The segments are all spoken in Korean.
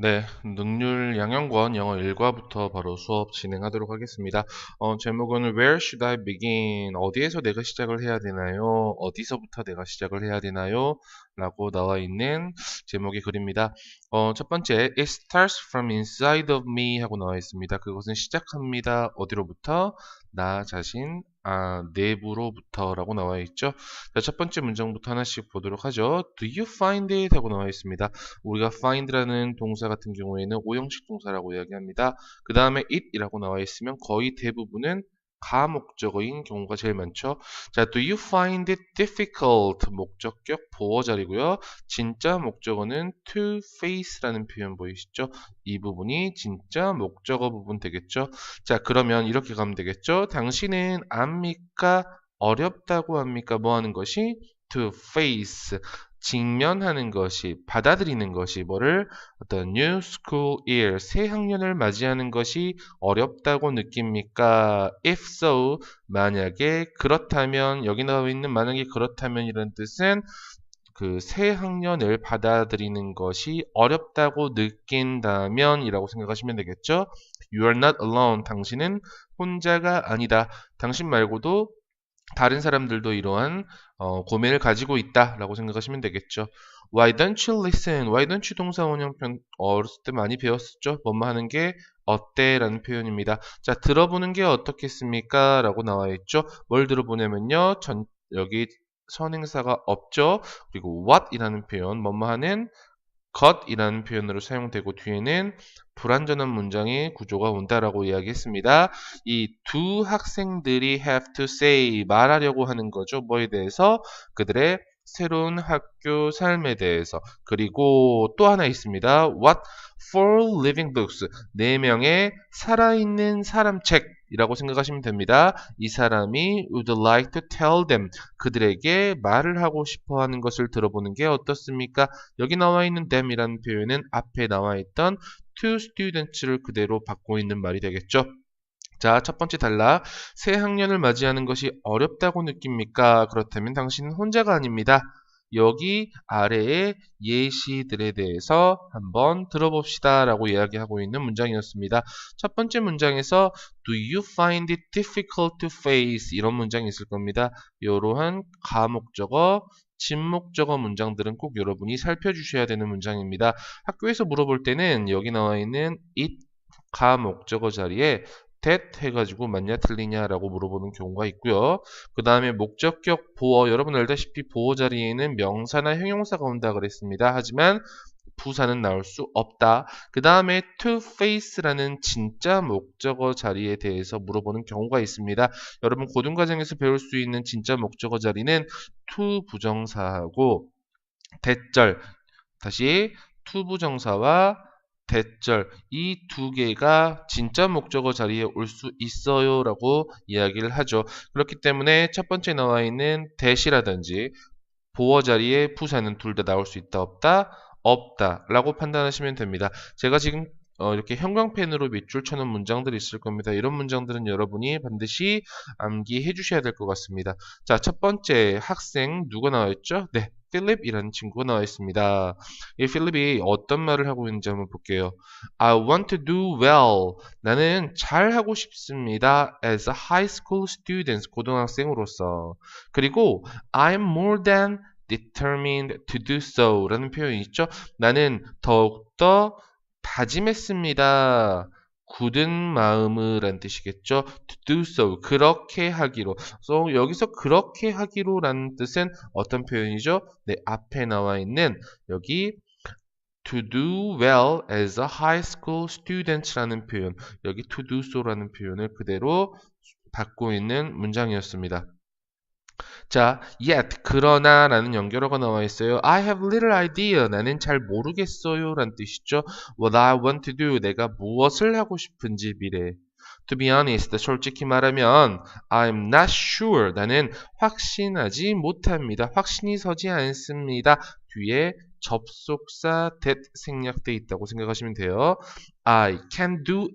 네, 능률 양형권 영어 1과부터 바로 수업 진행하도록 하겠습니다. 제목은 Where should I begin? 어디에서 내가 시작을 해야 되나요? 어디서부터 내가 시작을 해야 되나요? 라고 나와 있는 제목의 글입니다. 첫 번째, It starts from inside of me 하고 나와 있습니다. 그것은 시작합니다. 어디로부터? 나 자신, 내부로부터 라고 나와 있죠. 자, 첫 번째 문장부터 하나씩 보도록 하죠. Do you find it? 하고 나와 있습니다. 우리가 find라는 동사 같은 경우에는 오형식 동사라고 이야기합니다. 그 다음에 it이라고 나와 있으면 거의 대부분은 가목적어인 경우가 제일 많죠. 자, do you find it difficult? 목적격 보어 자리고요. 진짜 목적어는 to face라는 표현 보이시죠? 이 부분이 진짜 목적어 부분 되겠죠. 자, 그러면 이렇게 가면 되겠죠. 당신은 압니까? 어렵다고 합니까? 뭐 하는 것이? to face. 직면하는 것이, 받아들이는 것이 뭐를 어떤 new school year, 새 학년을 맞이하는 것이 어렵다고 느낍니까? If so, 만약에 그렇다면, 여기 나와 있는 만약에 그렇다면 이런 뜻은 그 새 학년을 받아들이는 것이 어렵다고 느낀다면 이라고 생각하시면 되겠죠? You are not alone. 당신은 혼자가 아니다. 당신 말고도 다른 사람들도 이러한 고민을 가지고 있다라고 생각하시면 되겠죠. Why don't you listen? Why don't you 동사 원형편 어렸을 때 많이 배웠었죠. 뭐뭐 하는 게 어때? 라는 표현입니다. 자, 들어보는 게 어떻겠습니까? 라고 나와 있죠. 뭘 들어보냐면요. 여기 선행사가 없죠. 그리고 what 이라는 표현, 뭐뭐 하는 것이라는 표현으로 사용되고 뒤에는 불완전한 문장의 구조가 온다라고 이야기했습니다. 이 두 학생들이 have to say 말하려고 하는 거죠. 뭐에 대해서? 그들의 새로운 학교 삶에 대해서. 그리고 또 하나 있습니다. What for living books? 네 명의 살아있는 사람 책이라고 생각하시면 됩니다. 이 사람이 would like to tell them 그들에게 말을 하고 싶어 하는 것을 들어보는 게 어떻습니까? 여기 나와 있는 them이라는 표현은 앞에 나와 있던 to students를 그대로 받고 있는 말이 되겠죠. 자, 첫 번째 단락. 새 학년을 맞이하는 것이 어렵다고 느낍니까? 그렇다면 당신은 혼자가 아닙니다. 여기 아래의 예시들에 대해서 한번 들어봅시다 라고 이야기하고 있는 문장이었습니다. 첫 번째 문장에서 Do you find it difficult to face? 이런 문장이 있을 겁니다. 이러한 가목적어, 진목적어 문장들은 꼭 여러분이 살펴주셔야 되는 문장입니다. 학교에서 물어볼 때는 여기 나와 있는 it 가목적어 자리에 that 해가지고 맞냐 틀리냐라고 물어보는 경우가 있고요. 그 다음에 목적격 보어, 여러분 알다시피 보어 자리에는 명사나 형용사가 온다 그랬습니다. 하지만 부사는 나올 수 없다. 그 다음에 to face라는 진짜 목적어 자리에 대해서 물어보는 경우가 있습니다. 여러분 고등과정에서 배울 수 있는 진짜 목적어 자리는 to 부정사하고 대절, 다시 to 부정사와 대절 이 두 개가 진짜 목적어 자리에 올 수 있어요 라고 이야기를 하죠. 그렇기 때문에 첫 번째 나와 있는 that이라든지 보어 자리에 부사는 둘 다 나올 수 있다 없다? 없다 라고 판단하시면 됩니다. 제가 지금 이렇게 형광펜으로 밑줄 쳐놓은 문장들이 있을 겁니다. 이런 문장들은 여러분이 반드시 암기해 주셔야 될 것 같습니다. 자, 첫 번째 학생 누가 나와 있죠? 네, 필립이라는 친구가 나와 있습니다. 이 필립이 어떤 말을 하고 있는지 한번 볼게요. I want to do well. 나는 잘하고 싶습니다. As a high school student, 고등학생으로서. 그리고 I'm more than determined to do so 라는 표현이 있죠. 나는 더욱더 다짐했습니다. 굳은 마음을 란 뜻이겠죠. To do so, 그렇게 하기로. So, 여기서 그렇게 하기로 라는 뜻은 어떤 표현이죠? 네, 앞에 나와 있는 여기 to do well as a high school student 라는 표현, 여기 to do so 라는 표현을 그대로 받고 있는 문장이었습니다. 자, yet, 그러나 라는 연결어가 나와 있어요. I have little idea. 나는 잘 모르겠어요. 라는 뜻이죠. What I want to do. 내가 무엇을 하고 싶은지 미래. To be honest, 솔직히 말하면 I'm not sure. 나는 확신하지 못합니다. 확신이 서지 않습니다. 뒤에 접속사 that 생략돼 있다고 생각하시면 돼요. I can do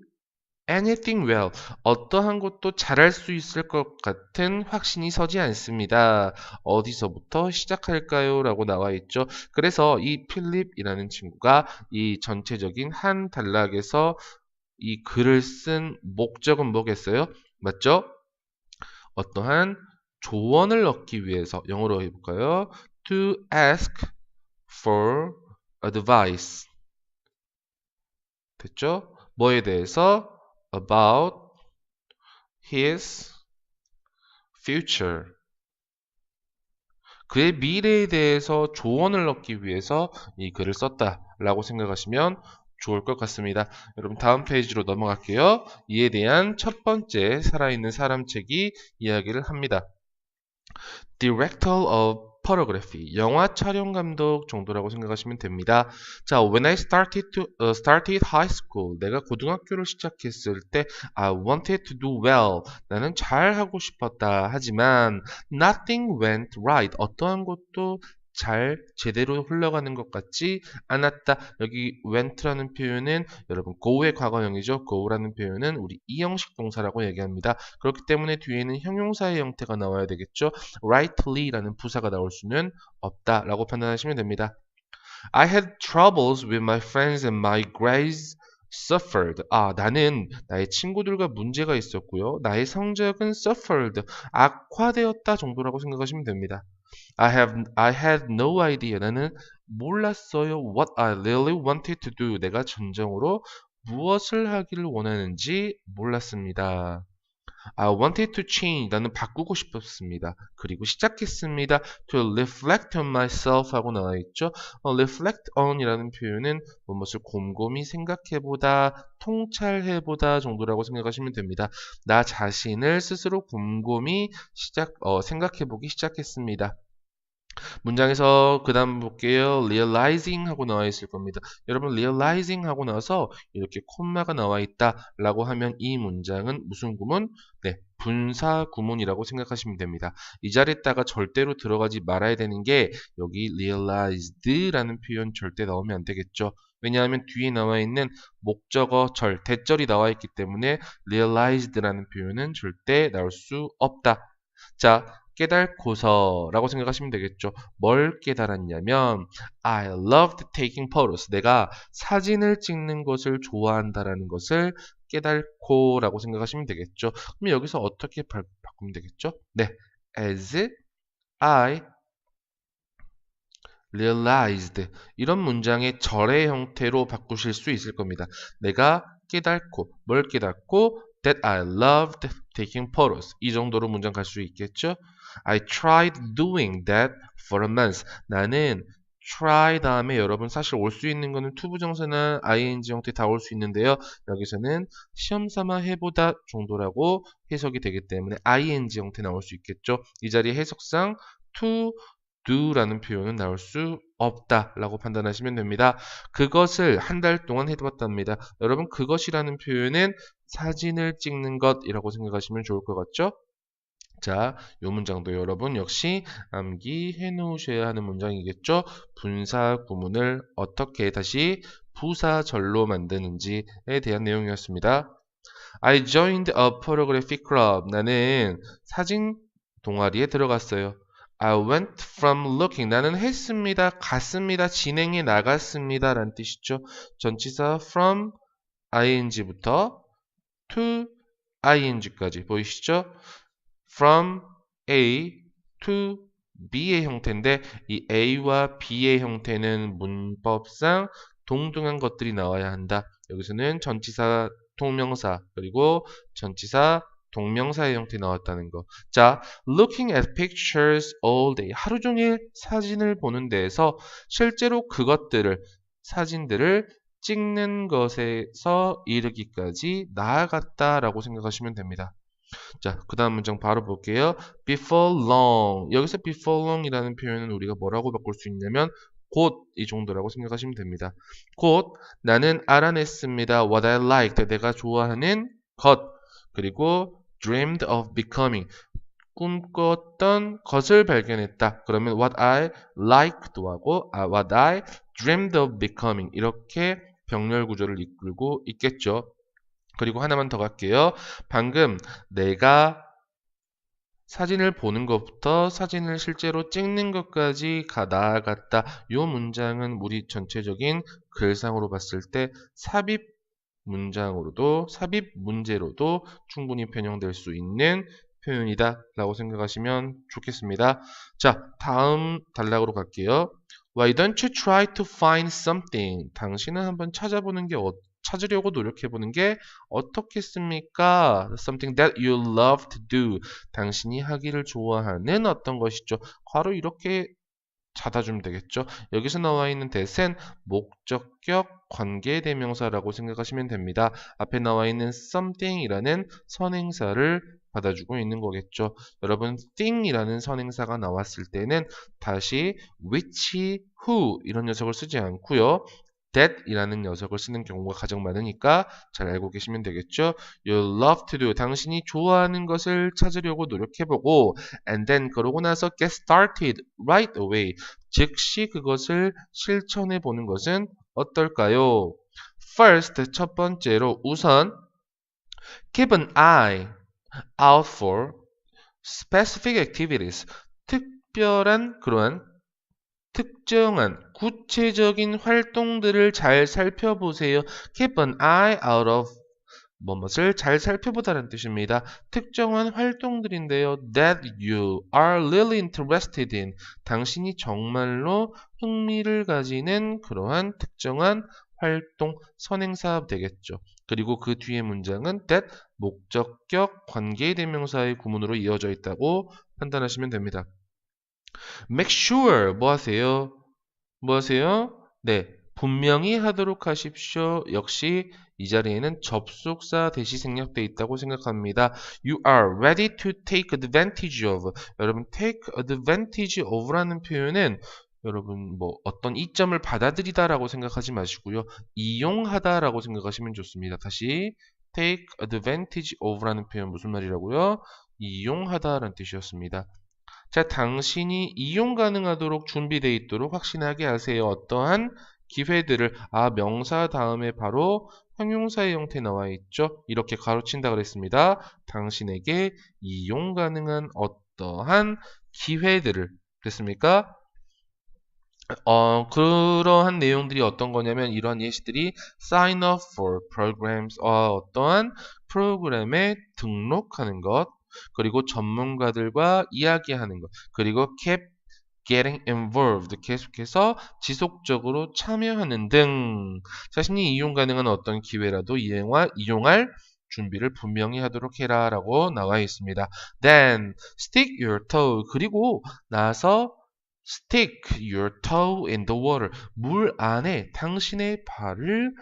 anything well. 어떠한 것도 잘할 수 있을 것 같은 확신이 서지 않습니다. 어디서부터 시작할까요? 라고 나와 있죠. 그래서 이 필립이라는 친구가 이 전체적인 한 단락에서 이 글을 쓴 목적은 뭐겠어요? 맞죠? 어떠한 조언을 얻기 위해서 영어로 해볼까요? To ask for advice. 됐죠? 뭐에 대해서? About his future. 그의 미래에 대해서 조언을 얻기 위해서 이 글을 썼다라고 생각하시면 좋을 것 같습니다. 여러분 다음 페이지로 넘어갈게요. 이에 대한 첫 번째 살아있는 사람 책이 이야기를 합니다. Director of Photography, 영화 촬영 감독 정도라고 생각하시면 됩니다. 자, when I started high school, 내가 고등학교를 시작했을 때 I wanted to do well, 나는 잘 하고 싶었다. 하지만 nothing went right, 어떠한 것도 잘 제대로 흘러가는 것 같지 않았다. 여기 went라는 표현은 여러분 go의 과거형이죠. go라는 표현은 우리 이형식 동사라고 얘기합니다. 그렇기 때문에 뒤에는 형용사의 형태가 나와야 되겠죠. rightly라는 부사가 나올 수는 없다라고 판단하시면 됩니다. I had troubles with my friends and my grades suffered. 나는 나의 친구들과 문제가 있었고요. 나의 성적은 suffered, 악화되었다 정도라고 생각하시면 됩니다. I had no idea. 나는 몰랐어요. What I really wanted to do. 내가 진정으로 무엇을 하기를 원하는지 몰랐습니다. I wanted to change. 나는 바꾸고 싶었습니다. 그리고 시작했습니다. To reflect on myself 하고 나와 있죠. reflect on 이라는 표현은 무엇을 곰곰이 생각해보다, 통찰해보다 정도라고 생각하시면 됩니다. 나 자신을 스스로 곰곰이 생각해보기 시작했습니다. 문장에서 그 다음 볼게요. realizing 하고 나와 있을 겁니다. 여러분 realizing 하고 나서 이렇게 콤마가 나와 있다 라고 하면 이 문장은 무슨 구문? 네, 분사 구문이라고 생각하시면 됩니다. 이 자리에다가 절대로 들어가지 말아야 되는 게 여기 realized 라는 표현 절대 나오면 안 되겠죠. 왜냐하면 뒤에 나와 있는 목적어 절, 대절이 나와 있기 때문에 realized 라는 표현은 절대 나올 수 없다. 자, 깨달고서라고 생각하시면 되겠죠. 뭘 깨달았냐면 I loved taking photos. 내가 사진을 찍는 것을 좋아한다라는 것을 깨달고라고 생각하시면 되겠죠. 그럼 여기서 어떻게 바꾸면 되겠죠? 네, as I realized 이런 문장의 절의 형태로 바꾸실 수 있을 겁니다. 내가 깨달고 뭘 깨닫고 that I loved taking photos 이 정도로 문장 갈 수 있겠죠. I tried doing that for a month. 나는 try 다음에 여러분 사실 올 수 있는 거는 투부정사나 ing 형태 다 올 수 있는데요. 여기서는 시험 삼아 해보다 정도라고 해석이 되기 때문에 ing 형태 나올 수 있겠죠. 이 자리에 해석상 to do라는 표현은 나올 수 없다라고 판단하시면 됩니다. 그것을 한 달 동안 해봤답니다. 여러분 그것이라는 표현은 사진을 찍는 것이라고 생각하시면 좋을 것 같죠? 자, 이 문장도 여러분 역시 암기해 놓으셔야 하는 문장이겠죠? 분사 구문을 어떻게 다시 부사절로 만드는지에 대한 내용이었습니다. I joined a photography club. 나는 사진 동아리에 들어갔어요. I went from looking. 나는 했습니다, 갔습니다, 진행해 나갔습니다 라는 뜻이죠. 전치사 from ing부터 to ing까지 보이시죠? From A to B의 형태인데 이 A와 B의 형태는 문법상 동등한 것들이 나와야 한다. 여기서는 전치사 동명사 그리고 전치사 동명사의 형태 나왔다는 거. 자, looking at pictures all day. 하루 종일 사진을 보는 데에서 실제로 그것들을 사진들을 찍는 것에서 이르기까지 나아갔다라고 생각하시면 됩니다. 자, 그 다음 문장 바로 볼게요. Before long. 여기서 before long이라는 표현은 우리가 뭐라고 바꿀 수 있냐면 곧 이 정도라고 생각하시면 됩니다. 곧 나는 알아냈습니다. What I liked. 내가 좋아하는 것. 그리고 dreamed of becoming. 꿈꿨던 것을 발견했다. 그러면 what I liked 하고 what I dreamed of becoming. 이렇게 병렬 구조를 이끌고 있겠죠. 그리고 하나만 더 갈게요. 방금 내가 사진을 보는 것부터 사진을 실제로 찍는 것까지 나아갔다. 이 문장은 우리 전체적인 글상으로 봤을 때 삽입 문장으로도 삽입 문제로도 충분히 변형될 수 있는 표현이다 라고 생각하시면 좋겠습니다. 자, 다음 단락으로 갈게요. Why don't you try to find something? 당신은 한번 찾으려고 노력해보는 게 어떻겠습니까? Something that you love to do. 당신이 하기를 좋아하는 어떤 것이죠. 괄호 이렇게 닫아주면 되겠죠. 여기서 나와 있는 that은 목적격 관계대명사라고 생각하시면 됩니다. 앞에 나와 있는 something이라는 선행사를 받아주고 있는 거겠죠. 여러분, thing이라는 선행사가 나왔을 때는 다시 which, who 이런 녀석을 쓰지 않고요. that이라는 녀석을 쓰는 경우가 가장 많으니까 잘 알고 계시면 되겠죠. You love to do. 당신이 좋아하는 것을 찾으려고 노력해보고 and then 그러고 나서 get started right away. 즉시 그것을 실천해 보는 것은 어떨까요? First, 첫 번째로 우선 keep an eye out for specific activities. 특별한 그러한 특정한 구체적인 활동들을 잘 살펴보세요. Keep an eye out of 뭐뭇을 잘 살펴보다는 뜻입니다. 특정한 활동들인데요. That you are really interested in. 당신이 정말로 흥미를 가지는 그러한 특정한 활동, 선행사 되겠죠. 그리고 그 뒤에 문장은 that 목적격 관계대명사의 구문으로 이어져 있다고 판단하시면 됩니다. Make sure 뭐 하세요? 뭐 하세요? 네, 분명히 하도록 하십시오. 역시 이 자리에는 접속사 대시 생략되어 있다고 생각합니다. You are ready to take advantage of. 여러분, take advantage of라는 표현은 여러분 뭐 어떤 이점을 받아들이다라고 생각하지 마시고요. 이용하다라고 생각하시면 좋습니다. 다시 take advantage of라는 표현 무슨 말이라고요? 이용하다라는 뜻이었습니다. 자, 당신이 이용 가능하도록 준비되어 있도록 확신하게 하세요. 어떠한 기회들을 명사 다음에 바로 형용사의 형태 나와 있죠. 이렇게 가로친다 그랬습니다. 당신에게 이용 가능한 어떠한 기회들을 됐습니까? 그러한 내용들이 어떤 거냐면 이러한 예시들이 sign up for programs, 어떠한 프로그램에 등록하는 것, 그리고 전문가들과 이야기하는 것, 그리고 keep getting involved, 계속해서 지속적으로 참여하는 등 자신이 이용 가능한 어떤 기회라도 이용할 준비를 분명히 하도록 해라 라고 나와 있습니다. Then stick your toe, 그리고 나서 stick your toe in the water, 물 안에 당신의 발을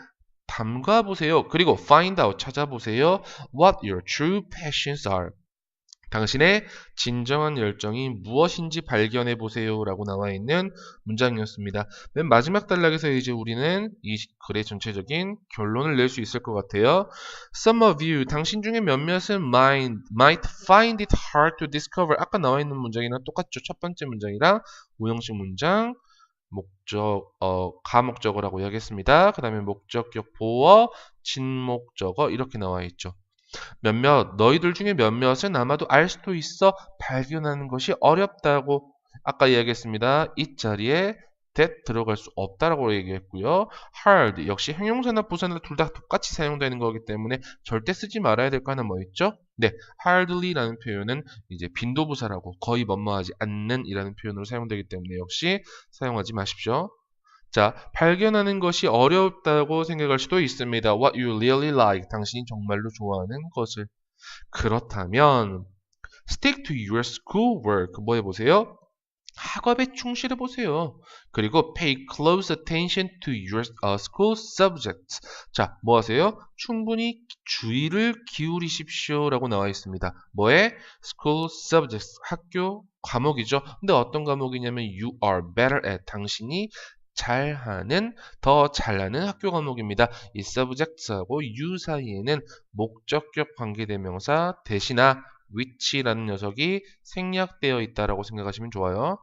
담가 보세요. 그리고 find out, 찾아보세요. What your true passions are. 당신의 진정한 열정이 무엇인지 발견해 보세요 라고 나와 있는 문장이었습니다. 맨 마지막 단락에서 이제 우리는 이 글의 전체적인 결론을 낼 수 있을 것 같아요. Some of you, 당신 중에 몇몇은 might find it hard to discover. 아까 나와 있는 문장이랑 똑같죠. 첫 번째 문장이랑 오형식 문장, 가목적어라고 이야기했습니다. 그 다음에 목적격 보어, 진목적어 이렇게 나와 있죠. 너희들 중에 몇몇은 아마도 알 수도 있어 발견하는 것이 어렵다고 아까 이야기했습니다. 이 자리에 that 들어갈 수 없다라고 얘기했고요. hard 역시 형용사나 부사나 둘 다 똑같이 사용되는 거기 때문에 절대 쓰지 말아야 될 거 하나 뭐 있죠? 네, hardly라는 표현은 이제 빈도부사라고 거의 뭐뭐하지 않는 이라는 표현으로 사용되기 때문에 역시 사용하지 마십시오. 자, 발견하는 것이 어렵다고 생각할 수도 있습니다. What you really like, 당신이 정말로 좋아하는 것을. 그렇다면 stick to your schoolwork, 뭐 해보세요? 학업에 충실해 보세요. 그리고 pay close attention to your school subjects. 자, 뭐 하세요? 충분히 주의를 기울이십시오 라고 나와 있습니다. 뭐에? school subjects, 학교 과목이죠. 근데 어떤 과목이냐면 you are better at, 당신이 잘하는, 더 잘하는 학교 과목입니다. 이 subject하고 you 사이에는 목적격 관계대명사 대시나 which라는 녀석이 생략되어 있다라고 생각하시면 좋아요.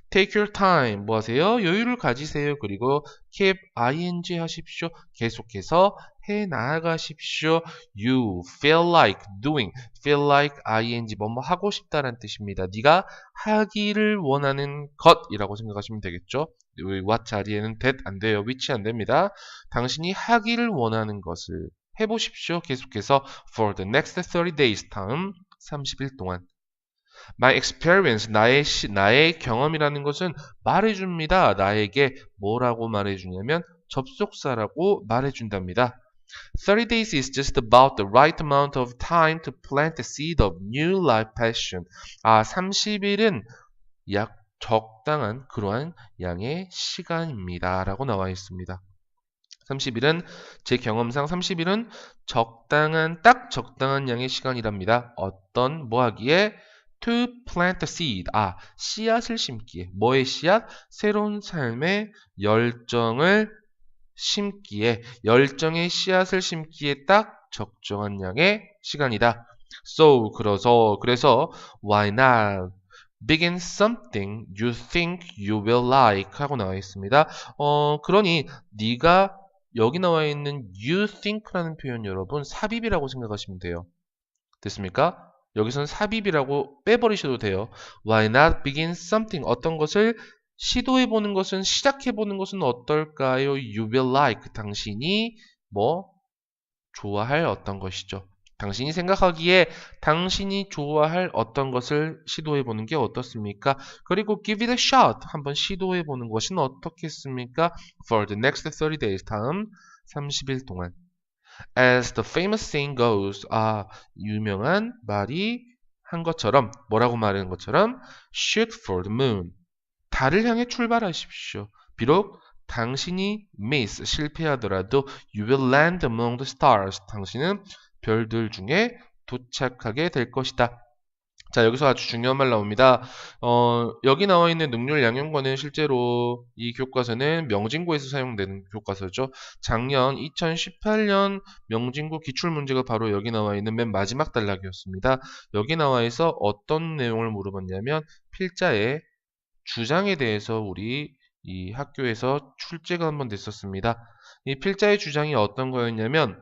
take your time. 뭐 하세요? 여유를 가지세요. 그리고 keep ing 하십시오. 계속해서 해 나가십시오. You feel like doing. feel like ing 뭐뭐 하고 싶다라는 뜻입니다. 네가 하기를 원하는 것이라고 생각하시면 되겠죠. what 자리에는 that 안 돼요. which 안 됩니다. 당신이 하기를 원하는 것을 해보십시오. 계속해서 for the next 30 days 다음 30일 동안. My experience, 나의 경험이라는 것은 말해줍니다. 나에게 뭐라고 말해주냐면 접속사라고 말해준답니다. 30 days is just about the right amount of time to plant the seed of new life passion. 30일은 약 적당한 그러한 양의 시간입니다. 라고 나와 있습니다. 30일은 제 경험상 30일은 딱 적당한 양의 시간이랍니다. 어떤 뭐 하기에 to plant the seed. 씨앗을 심기에. 뭐의 씨앗? 새로운 삶의 열정을 심기에, 열정의 씨앗을 심기에 딱 적정한 양의 시간이다. So, 그래서 why not begin something you think you will like 하고 나와 있습니다. 그러니 네가 여기 나와 있는 you think라는 표현 여러분 삽입이라고 생각하시면 돼요. 됐습니까? 여기서는 삽입이라고 빼버리셔도 돼요. Why not begin something? 어떤 것을 시도해보는 것은, 시작해보는 것은 어떨까요? You will like. 당신이 뭐 좋아할 어떤 것이죠. 당신이 생각하기에 당신이 좋아할 어떤 것을 시도해보는 게 어떻습니까? 그리고 give it a shot. 한번 시도해보는 것은 어떻겠습니까? For the next 30 days. 다음 30일 동안. As the famous saying goes, 유명한 말이 한 것처럼, 뭐라고 말하는 것처럼, shoot for the moon. 달을 향해 출발하십시오. 비록 당신이 miss, 실패하더라도 you will land among the stars. 당신은 별들 중에 도착하게 될 것이다. 자, 여기서 아주 중요한 말 나옵니다. 여기 나와 있는 능률 양형과는 실제로 이 교과서는 명진고에서 사용되는 교과서죠. 작년 2018년 명진고 기출문제가 바로 여기 나와 있는 맨 마지막 단락이었습니다. 여기 나와 있어 어떤 내용을 물어봤냐면 필자의 주장에 대해서 우리 이 학교에서 출제가 한번 됐었습니다. 이 필자의 주장이 어떤 거였냐면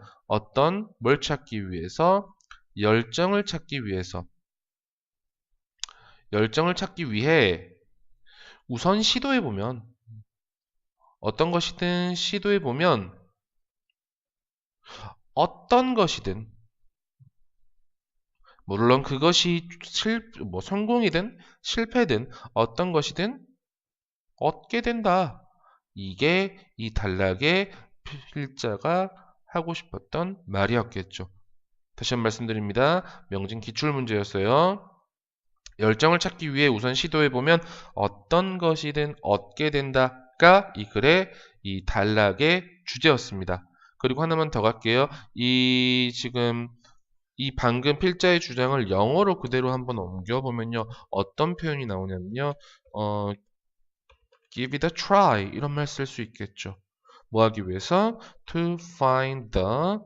뭘 찾기 위해서 열정을 찾기 위해 우선 시도해보면 어떤 것이든 시도해보면 어떤 것이든 물론 그것이 성공이든 실패든 어떤 것이든 얻게 된다. 이게 이 단락의 필자가 하고 싶었던 말이었겠죠. 다시 한번 말씀드립니다. 명진 기출문제였어요. 열정을 찾기 위해 우선 시도해보면 어떤 것이든 얻게 된다가 이 글의 이 단락의 주제였습니다. 그리고 하나만 더 갈게요. 이 방금 필자의 주장을 영어로 그대로 한번 옮겨보면요. 어떤 표현이 나오냐면요. give it a try 이런 말 쓸 수 있겠죠. 뭐 하기 위해서? to find the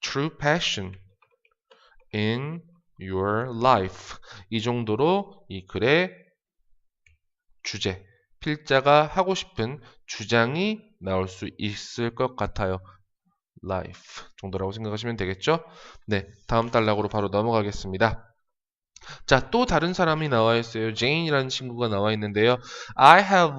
true passion in your life. 이 정도로 이 글의 주제, 필자가 하고 싶은 주장이 나올 수 있을 것 같아요. life 정도라고 생각하시면 되겠죠? 네, 다음 단락으로 바로 넘어가겠습니다. 자, 또 다른 사람이 나와 있어요. 제인이라는 친구가 나와 있는데요. I have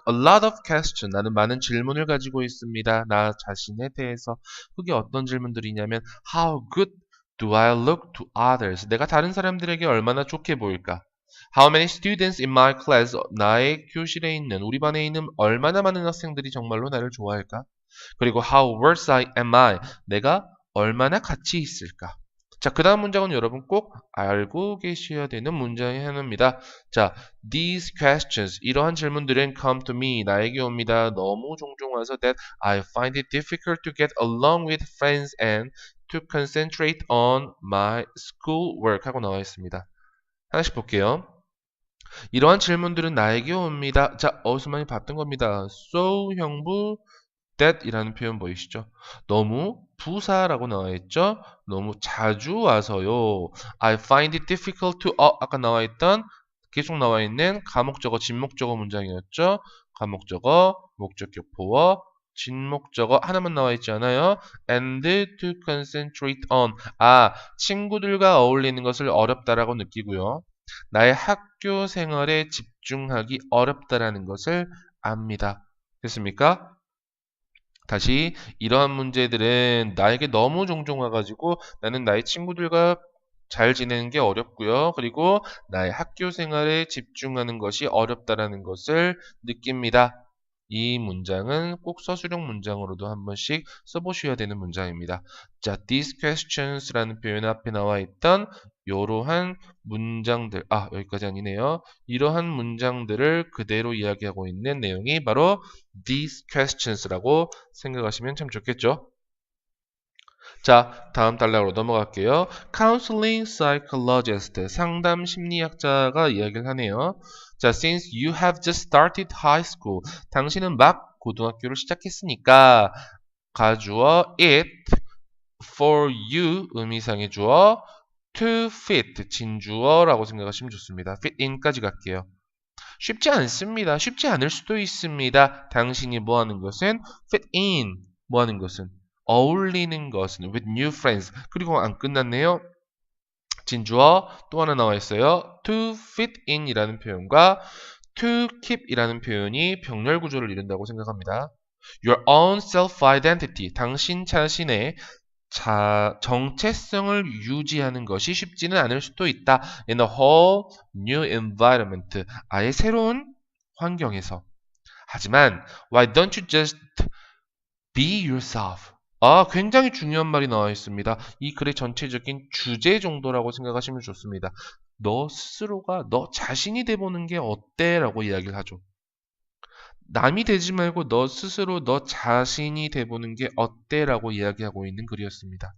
a lot of questions. 나는 많은 질문을 가지고 있습니다. 나 자신에 대해서. 그게 어떤 질문들이냐면 How good do I look to others? 내가 다른 사람들에게 얼마나 좋게 보일까? How many students in my class? 나의 교실에 있는, 우리 반에 있는 얼마나 많은 학생들이 정말로 나를 좋아할까? 그리고 How worth am I? 내가 얼마나 가치 있을까? 자, 그 다음 문장은 여러분 꼭 알고 계셔야 되는 문장의 하나입니다. 자, these questions, 이러한 질문들은 come to me, 나에게 옵니다. 너무 종종 와서 that I find it difficult to get along with friends and to concentrate on my school work 하고 나와 있습니다. 하나씩 볼게요. 이러한 질문들은 나에게 옵니다. 자, 어디서 많이 봤던 겁니다. so 형부 that 이라는 표현 보이시죠? 너무 부사라고 나와 있죠? 너무 자주 와서요. I find it difficult to 아까 나와 있던 계속 나와 있는 가목적어, 진목적어 문장이었죠. 가목적어, 목적격보어, 진목적어 하나만 나와 있지 않아요? And to concentrate on. 친구들과 어울리는 것을 어렵다라고 느끼고요. 나의 학교 생활에 집중하기 어렵다라는 것을 압니다. 됐습니까? 다시 이러한 문제들은 나에게 너무 종종 와가지고 나는 나의 친구들과 잘 지내는 게 어렵고요. 그리고 나의 학교 생활에 집중하는 것이 어렵다라는 것을 느낍니다. 이 문장은 꼭 서술형 문장으로도 한 번씩 써보셔야 되는 문장입니다. 자, these questions라는 표현 앞에 나와 있던 이러한 문장들, 여기까지 아니네요. 이러한 문장들을 그대로 이야기하고 있는 내용이 바로 these questions라고 생각하시면 참 좋겠죠. 자, 다음 단락으로 넘어갈게요. Counseling psychologist, 상담 심리학자가 이야기를 하네요. 자, since you have just started high school, 당신은 막 고등학교를 시작했으니까 가주어 it, for you 의미상의 주어, to fit 진주어라고 생각하시면 좋습니다. fit in까지 갈게요. 쉽지 않습니다. 쉽지 않을 수도 있습니다. 당신이 뭐 하는 것은 fit in, 뭐 하는 것은 어울리는 것은 with new friends. 그리고 안 끝났네요. 진주어 또 하나 나와 있어요. to fit in 이라는 표현과 to keep 이라는 표현이 병렬 구조를 이룬다고 생각합니다. Your own self-identity, 당신 자신의 정체성을 유지하는 것이 쉽지는 않을 수도 있다. In a whole new environment, 아예 새로운 환경에서. 하지만 why don't you just be yourself? 굉장히 중요한 말이 나와 있습니다. 이 글의 전체적인 주제 정도라고 생각하시면 좋습니다. 너 스스로가 너 자신이 돼보는 게 어때? 라고 이야기를 하죠. 남이 되지 말고 너 스스로 너 자신이 돼보는 게 어때? 라고 이야기하고 있는 글이었습니다.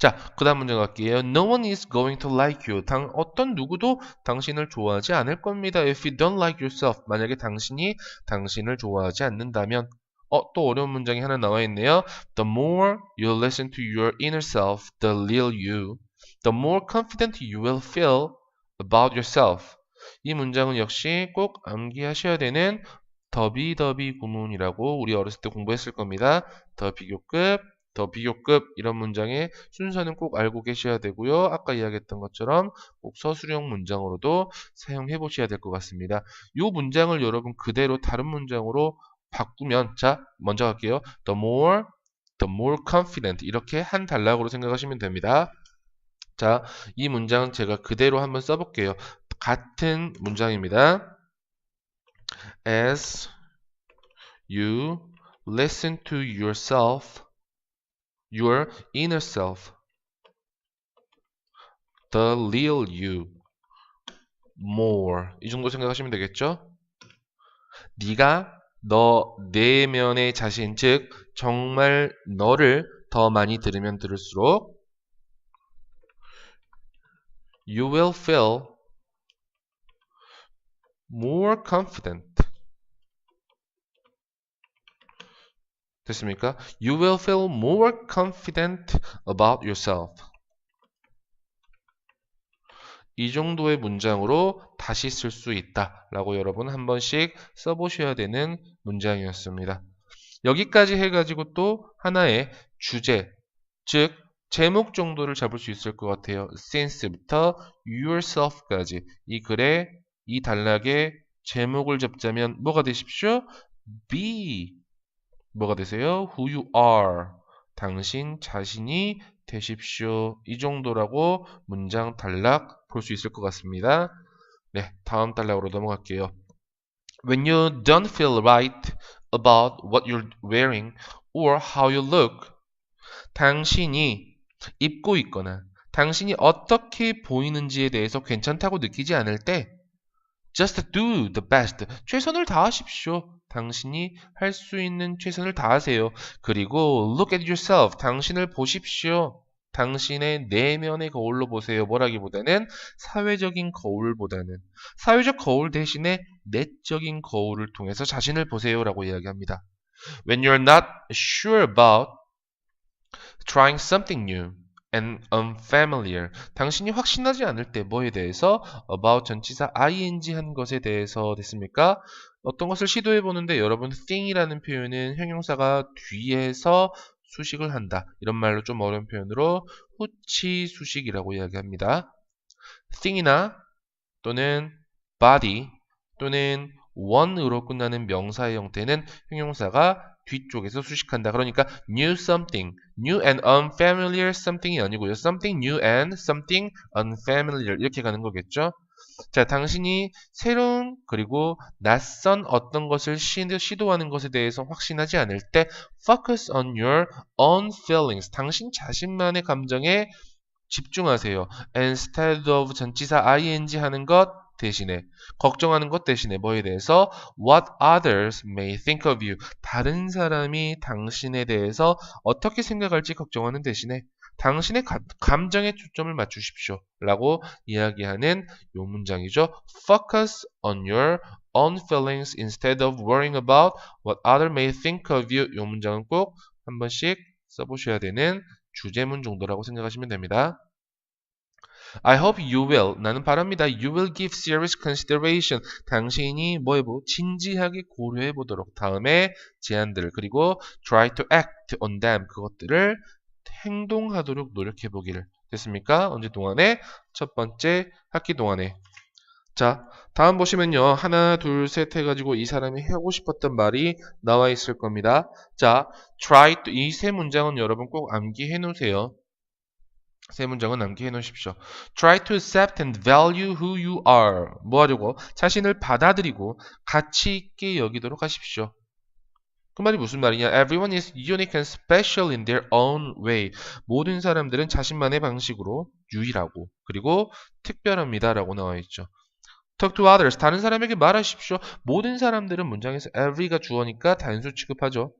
자, 그 다음 문제 갈게요. No one is going to like you. 어떤 누구도 당신을 좋아하지 않을 겁니다. If you don't like yourself. 만약에 당신이 당신을 좋아하지 않는다면 또 어려운 문장이 하나 나와 있네요. The more you listen to your inner self, the real you, the more confident you will feel about yourself. 이 문장은 역시 꼭 암기하셔야 되는 더비 구문이라고 우리 어렸을 때 공부했을 겁니다. 더 비교급 이런 문장의 순서는 꼭 알고 계셔야 되고요. 아까 이야기했던 것처럼 꼭 서술형 문장으로도 사용해 보셔야 될 것 같습니다. 이 문장을 여러분 그대로 다른 문장으로 바꾸면 자, 먼저 갈게요. The more confident 이렇게 한 단락으로 생각하시면 됩니다. 자, 이 문장은 제가 그대로 한번 써볼게요. 같은 문장입니다. As you listen to yourself, your inner self, the real you, more. 이 정도 생각하시면 되겠죠? 네가 너 내면의 자신, 즉 정말 너를 더 많이 들으면 들을수록 you will feel more confident. 됐습니까? You will feel more confident about yourself. 이 정도의 문장으로 다시 쓸 수 있다 라고 여러분 한 번씩 써보셔야 되는 문장이었습니다. 여기까지 해가지고 또 하나의 주제, 즉 제목 정도를 잡을 수 있을 것 같아요. since부터 yourself까지 이 글의 이 단락의 제목을 잡자면 뭐가 되십시오? be 뭐가 되세요? who you are 당신 자신이 되십시오. 이 정도라고 문장 단락 볼 수 있을 것 같습니다. 네, 다음 단락으로 넘어갈게요. When you don't feel right about what you're wearing or how you look, 당신이 입고 있거나 당신이 어떻게 보이는지에 대해서 괜찮다고 느끼지 않을 때 just do the best. 최선을 다하십시오. 당신이 할 수 있는 최선을 다하세요. 그리고 look at yourself. 당신을 보십시오. 당신의 내면의 거울로 보세요. 뭐라기보다는 사회적인 거울보다는 사회적 거울 대신에 내적인 거울을 통해서 자신을 보세요라고 이야기합니다. When you're not sure about trying something new and unfamiliar. 당신이 확신하지 않을 때 뭐에 대해서 about 전치사 ing 한 것에 대해서 됐습니까? 어떤 것을 시도해 보는데 여러분 thing이라는 표현은 형용사가 뒤에서 수식을 한다. 이런 말로 좀 어려운 표현으로 후치 수식이라고 이야기합니다. thing이나 또는 body 또는 one으로 끝나는 명사의 형태는 형용사가 뒤쪽에서 수식한다. 그러니까 new something, new and unfamiliar something이 아니고요. something new and something unfamiliar 이렇게 가는 거겠죠. 자, 당신이 새로운 그리고 낯선 어떤 것을 시도하는 것에 대해서 확신하지 않을 때 focus on your own feelings. 당신 자신만의 감정에 집중하세요. instead of 전치사 ing 하는 것 대신에 걱정하는 것 대신에 뭐에 대해서 what others may think of you. 다른 사람이 당신에 대해서 어떻게 생각할지 걱정하는 대신에 당신의 감정에 초점을 맞추십시오. 라고 이야기하는 요 문장이죠. Focus on your own feelings instead of worrying about what others may think of you. 요 문장은 꼭 한 번씩 써보셔야 되는 주제문 정도라고 생각하시면 됩니다. I hope you will. 나는 바랍니다. You will give serious consideration. 당신이 뭐 해보? 진지하게 고려해 보도록. 다음에 제안들 그리고 try to act on them. 그것들을 행동하도록 노력해 보기를. 됐습니까? 언제 동안에? 첫 번째 학기 동안에. 자, 다음 보시면요. 하나, 둘, 셋 해가지고 이 사람이 하고 싶었던 말이 나와 있을 겁니다. 자, try to, 이 세 문장은 여러분 꼭 암기해 놓으세요. 세 문장은 암기해 놓으십시오. Try to accept and value who you are. 뭐 하려고? 자신을 받아들이고 가치 있게 여기도록 하십시오. 그 말이 무슨 말이냐? Everyone is unique and special in their own way. 모든 사람들은 자신만의 방식으로 유일하고 그리고 특별합니다. 라고 나와 있죠. Talk to others. 다른 사람에게 말하십시오. 모든 사람들은 문장에서 every가 주어니까 단수 취급하죠.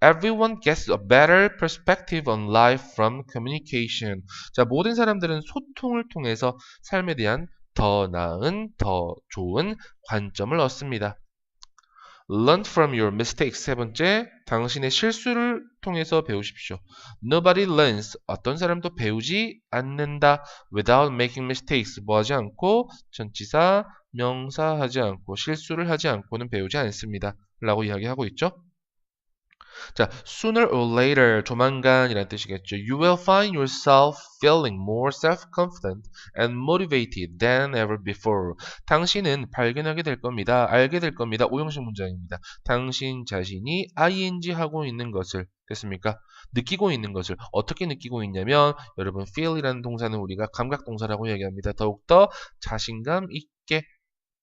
Everyone gets a better perspective on life from communication. 자, 모든 사람들은 소통을 통해서 삶에 대한 더 나은, 더 좋은 관점을 얻습니다. Learn from your mistakes. 세 번째, 당신의 실수를 통해서 배우십시오. Nobody learns. 어떤 사람도 배우지 않는다. Without making mistakes. 뭐 하지 않고, 전치사, 명사 하지 않고, 실수를 하지 않고는 배우지 않습니다. 라고 이야기하고 있죠. 자, sooner or later, 조만간이라는 뜻이겠죠. You will find yourself feeling more self-confident and motivated than ever before. 당신은 발견하게 될 겁니다. 알게 될 겁니다. 오형식 문장입니다. 당신 자신이 ing 하고 있는 것을, 됐습니까? 느끼고 있는 것을 어떻게 느끼고 있냐면 여러분 feel이라는 동사는 우리가 감각 동사라고 얘기합니다. 더욱더 자신감 있게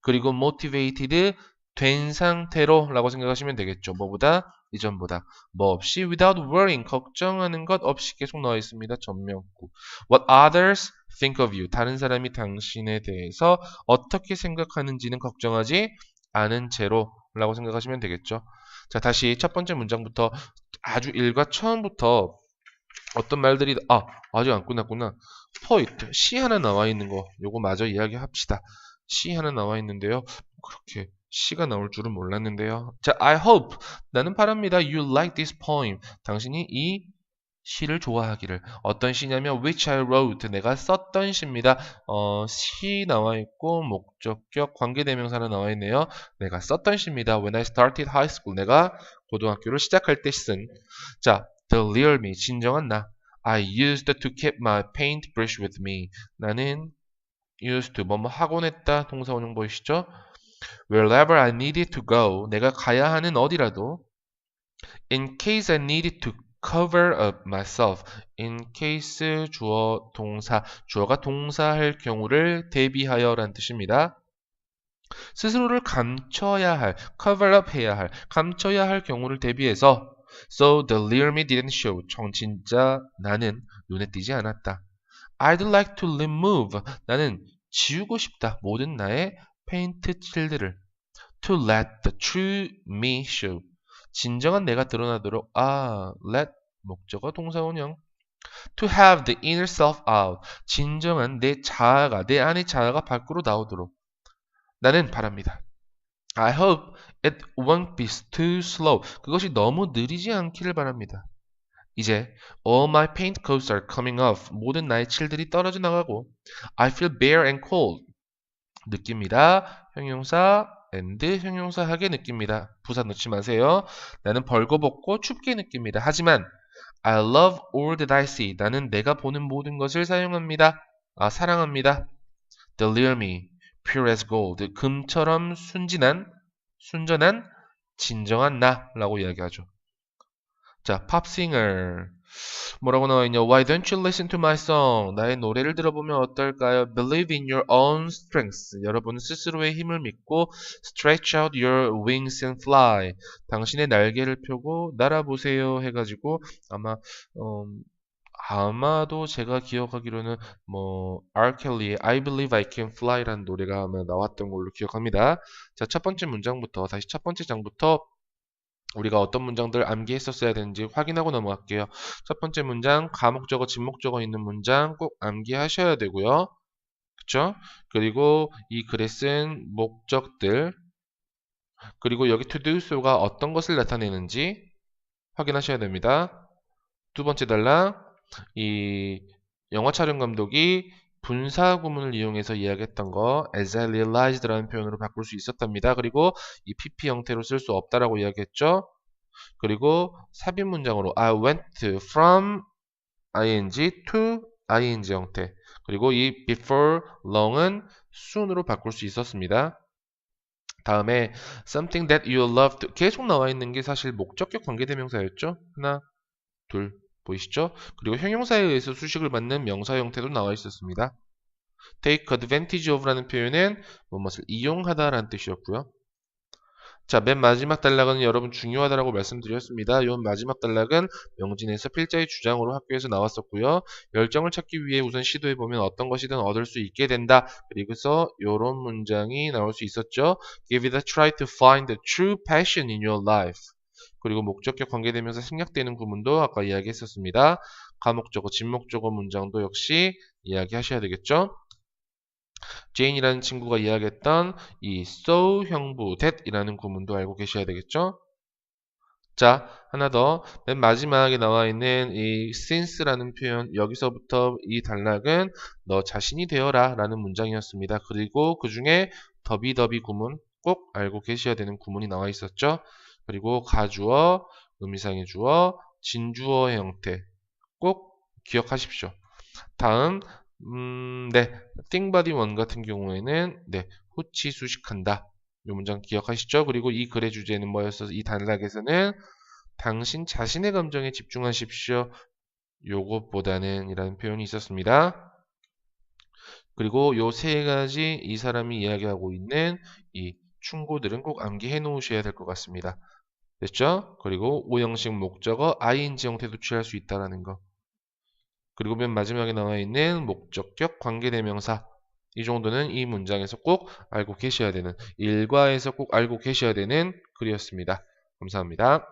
그리고 motivated 된 상태로 라고 생각하시면 되겠죠. 뭐보다? 이전보다. 뭐 없이 without worrying 걱정하는 것 없이 계속 나와 있습니다. 전명구. What others think of you. 다른 사람이 당신에 대해서 어떻게 생각하는지는 걱정하지 않은 채로 라고 생각하시면 되겠죠. 자, 다시 첫 번째 문장부터 아주 일과 처음부터 어떤 말들이 아직 안 끝났구나. point, 시 하나 나와 있는 거 요거 마저 이야기합시다. 시 하나 나와 있는데요. 그렇게 시가 나올 줄은 몰랐는데요. 자, I hope. 나는 바랍니다. You like this poem. 당신이 이 시를 좋아하기를. 어떤 시냐면 which I wrote. 내가 썼던 시입니다. 시 나와 있고 목적격 관계대명사는 나와 있네요. 내가 썼던 시입니다. When I started high school. 내가 고등학교를 시작할 때 쓴. 자, the real me. 진정한 나. I used to keep my paintbrush with me. 나는 used to 뭐뭐 하곤 했다. 동사 원형 보이시죠? Wherever I needed to go, 내가 가야 하는 어디라도 in case I needed to cover up myself, in case 주어 동사, 주어가 동사할 경우를 대비하여 라는 뜻입니다. 스스로를 감춰야 할, cover up 해야 할, 감춰야 할 경우를 대비해서 so the real me didn't show, 진짜 나는 눈에 띄지 않았다. I'd like to remove, 나는 지우고 싶다. 모든 나의 페인트 칠들을 to let the true me show. 진정한 내가 드러나도록 let 목적어 동사 원형 to have the inner self out. 진정한 내 자아가 내 안의 자아가 밖으로 나오도록 나는 바랍니다. I hope it won't be too slow. 그것이 너무 느리지 않기를 바랍니다. 이제 all my paint coats are coming off. 모든 나의 칠들이 떨어져 나가고 I feel bare and cold. 느낍니다. 형용사 and 형용사하게 느낍니다. 부사 넣지 마세요. 나는 벌거벗고 춥게 느낍니다. 하지만 I love all that I see. 나는 내가 보는 모든 것을 사용합니다. 사랑합니다. The real me, pure as gold. 금처럼 순전한, 진정한 나라고 이야기하죠. 자, 팝싱어. 뭐라고 나와있냐? Why don't you listen to my song? 나의 노래를 들어보면 어떨까요? Believe in your own strength. 여러분 스스로의 힘을 믿고 stretch out your wings and fly. 당신의 날개를 펴고 날아보세요 해가지고 아마도 제가 기억하기로는 R. 켈리의 I Believe I Can Fly라는 노래가 아마 나왔던 걸로 기억합니다. 자, 첫 번째 문장부터 다시 첫 번째 장부터 우리가 어떤 문장들 암기했었어야 되는지 확인하고 넘어갈게요. 첫 번째 문장, 가목적어, 진목적어 있는 문장 꼭 암기하셔야 되고요. 그쵸? 그리고 이 글에 쓴 목적들, 그리고 여기 to do so가 어떤 것을 나타내는지 확인하셔야 됩니다. 두 번째 단락, 이 영화 촬영 감독이 분사 구문을 이용해서 이야기했던 거 as I realized라는 표현으로 바꿀 수 있었답니다. 그리고 이 PP 형태로 쓸 수 없다라고 이야기했죠. 그리고 삽입 문장으로 I went from ing to ing 형태. 그리고 이 before long은 soon으로 바꿀 수 있었습니다. 다음에 something that you loved 계속 나와 있는 게 사실 목적격 관계대명사였죠. 하나, 둘. 보이시죠? 그리고 형용사에 의해서 수식을 받는 명사 형태도 나와 있었습니다. take advantage of라는 표현은 무엇을 이용하다 라는 뜻이었고요. 자, 맨 마지막 단락은 여러분 중요하다라고 말씀드렸습니다. 이 마지막 단락은 명진에서 필자의 주장으로 학교에서 나왔었고요. 열정을 찾기 위해 우선 시도해보면 어떤 것이든 얻을 수 있게 된다. 그리고서 이런 문장이 나올 수 있었죠. Give it a try to find the true passion in your life. 그리고 목적격 관계되면서 생략되는 구문도 아까 이야기했었습니다. 가목적어, 진목적어 문장도 역시 이야기하셔야 되겠죠. 제인이라는 친구가 이야기했던 이 so 형부 that이라는 구문도 알고 계셔야 되겠죠. 자, 하나 더. 맨 마지막에 나와 있는 이 since라는 표현, 여기서부터 이 단락은 너 자신이 되어라 라는 문장이었습니다. 그리고 그 중에 더비더비 구문 꼭 알고 계셔야 되는 구문이 나와 있었죠. 그리고 가주어, 의미상의 주어, 진주어 형태 꼭 기억하십시오. 다음, think body one 같은 경우에는 후치 수식한다. 이 문장 기억하시죠? 그리고 이 글의 주제는 뭐였어서 이 단락에서는 당신 자신의 감정에 집중하십시오. 요것보다는 이라는 표현이 있었습니다. 그리고 요 세 가지 이 사람이 이야기하고 있는 이 충고들은 꼭 암기해 놓으셔야 될 것 같습니다. 됐죠? 그리고 오형식 목적어 ing 형태도 취할 수 있다는 거. 그리고 맨 마지막에 나와 있는 목적격 관계대명사. 이 정도는 이 문장에서 꼭 알고 계셔야 되는, 일과에서 꼭 알고 계셔야 되는 글이었습니다. 감사합니다.